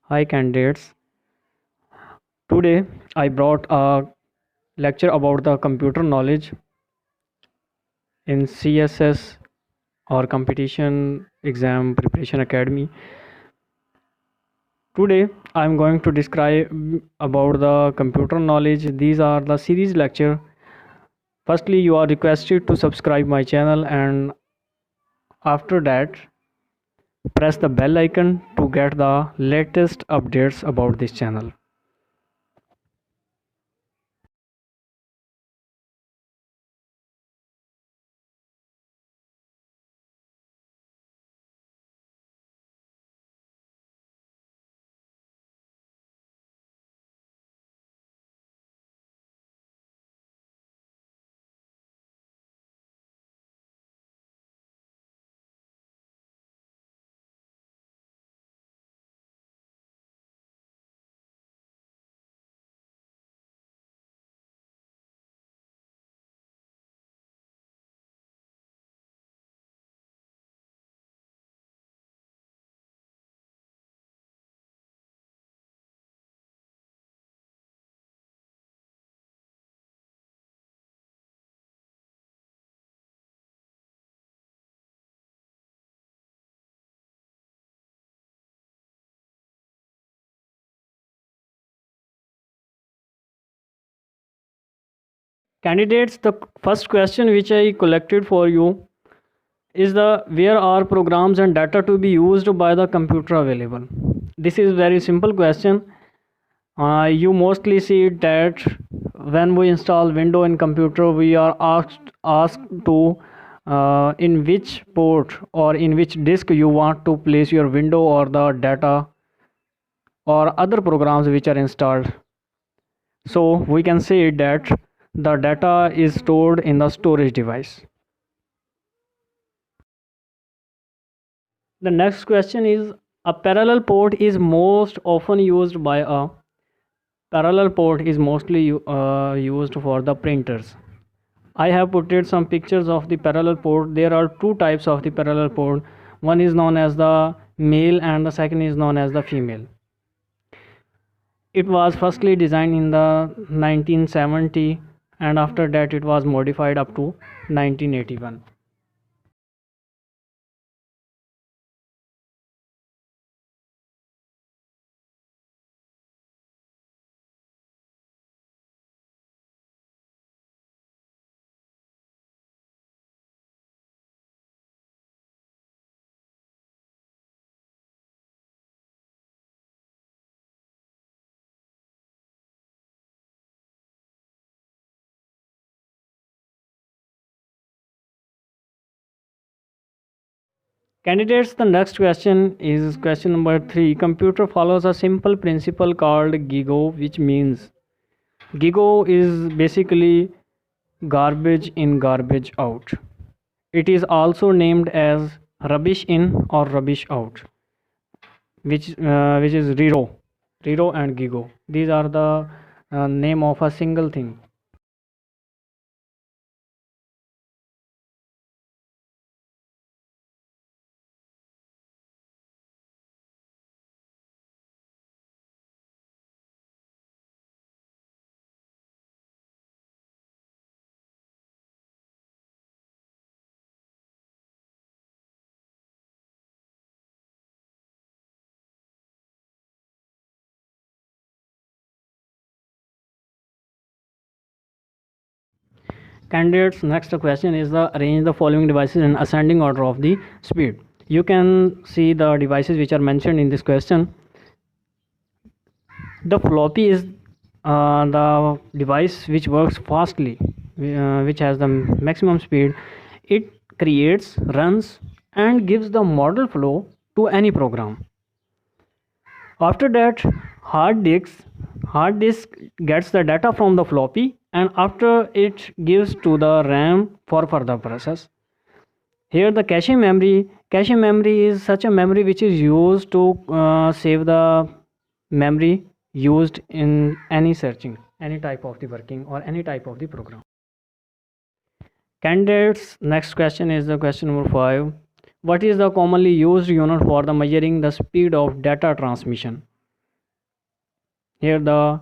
Hi candidates. Today I brought a lecture about the computer knowledge in CSS or Competition Exam Preparation Academy. Today I am going to describe about the computer knowledge. These are the series lecture. Firstly, you are requested to subscribe my channel, and after that press the bell icon to get the latest updates about this channel. Candidates, the first question which I collected for you is the where are programs and data to be used by the computer available. This is very simple question. You mostly see that when we install window in computer we are asked to in which port or in which disk you want to place your window or the data or other programs which are installed. So we can say that the data is stored in the storage device. The next question is a parallel port is most often used by a parallel port is mostly used for the printers. I have put some pictures of the parallel port. There are two types of the parallel port. One is known as the male and the second is known as the female. It was firstly designed in the 1970 and after that it was modified up to 1981. Candidates, the next question is question number 3. Computer follows a simple principle called GIGO, which means GIGO is basically garbage in, garbage out. It is also named as rubbish in or rubbish out, which is RERO and GIGO. These are the name of a single thing. Candidates, next question is the arrange the following devices in ascending order of the speed. You can see the devices which are mentioned in this question. The floppy is the device which works fastly, which has the maximum speed. It creates, runs, and gives the model flow to any program. After that, hard disk gets the data from the floppy, and after it gives to the RAM for further process. Here the cache memory is such a memory which is used to save the memory used in any searching, any type of the working or any type of the program. Candidates, next question is the question number 5. What is the commonly used unit for the measuring the speed of data transmission? Here the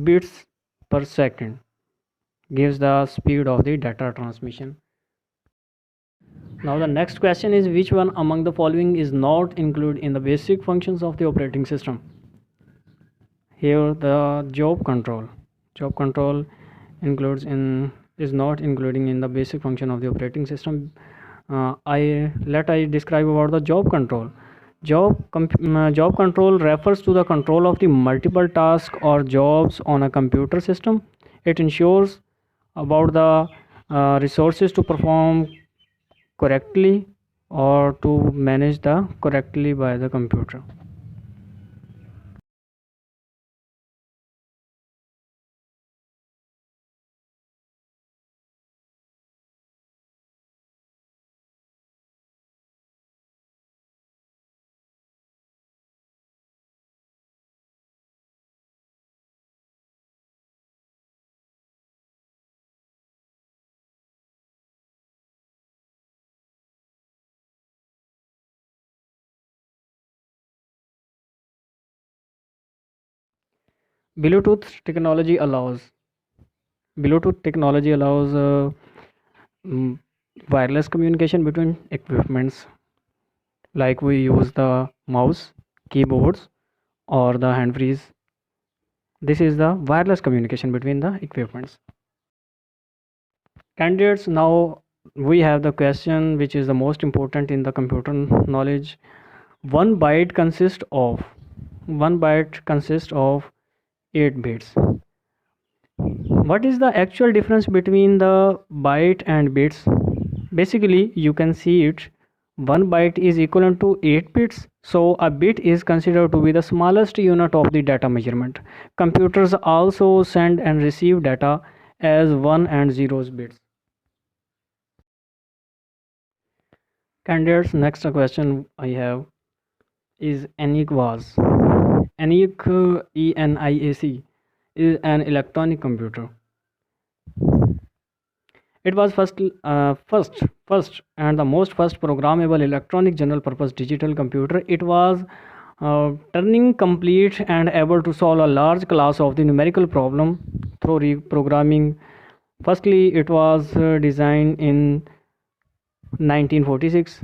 bits per second gives the speed of the data transmission. Now the next question is, which one among the following is not included in the basic functions of the operating system? Here the job control includes in is not including in the basic function of the operating system. I describe about the job control. Job control refers to the control of the multiple tasks or jobs on a computer system. It ensures about the resources to perform correctly or to manage the correctly by the computer. Bluetooth technology allows Bluetooth technology allows mm, wireless communication between equipments, like we use the mouse, keyboards, or the hand freeze. This is the wireless communication between the equipments. Candidates, now we have the question which is the most important in the computer knowledge. One byte consists of 8 bits. What is the actual difference between the byte and bits? Basically, you can see it. 1 byte is equivalent to 8 bits, so a bit is considered to be the smallest unit of the data measurement. Computers also send and receive data as 1 and 0 bits. Candidates, next question I have is ENIAC was. ENIAC, ENIAC is an electronic computer. It was first and the most first programmable electronic general purpose digital computer. It was turning complete and able to solve a large class of the numerical problem through reprogramming. Firstly, it was designed in 1946.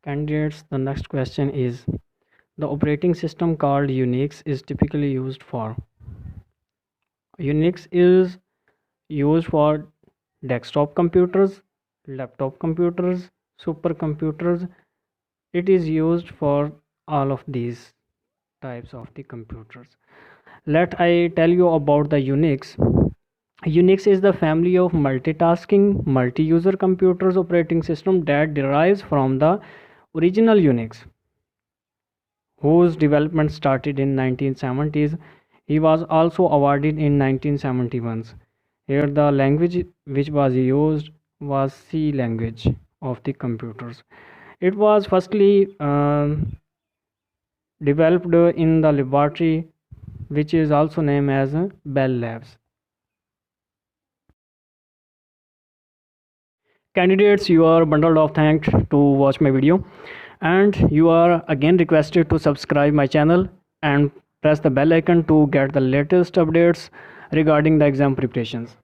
Candidates, the next question is, the operating system called Unix is typically used for. Unix is used for desktop computers, laptop computers, supercomputers. It is used for all of these types of the computers. Let I tell you about the Unix. Unix is the family of multitasking, multi-user computers operating system that derives from the original Unix, whose development started in 1970s. He was also awarded in 1971. Here the language which was used was C language of the computers. It was firstly developed in the laboratory which is also named as Bell Labs. Candidates, you are bundled of thanks to watch my video, and you are again requested to subscribe my channel and press the bell icon to get the latest updates regarding the exam preparations.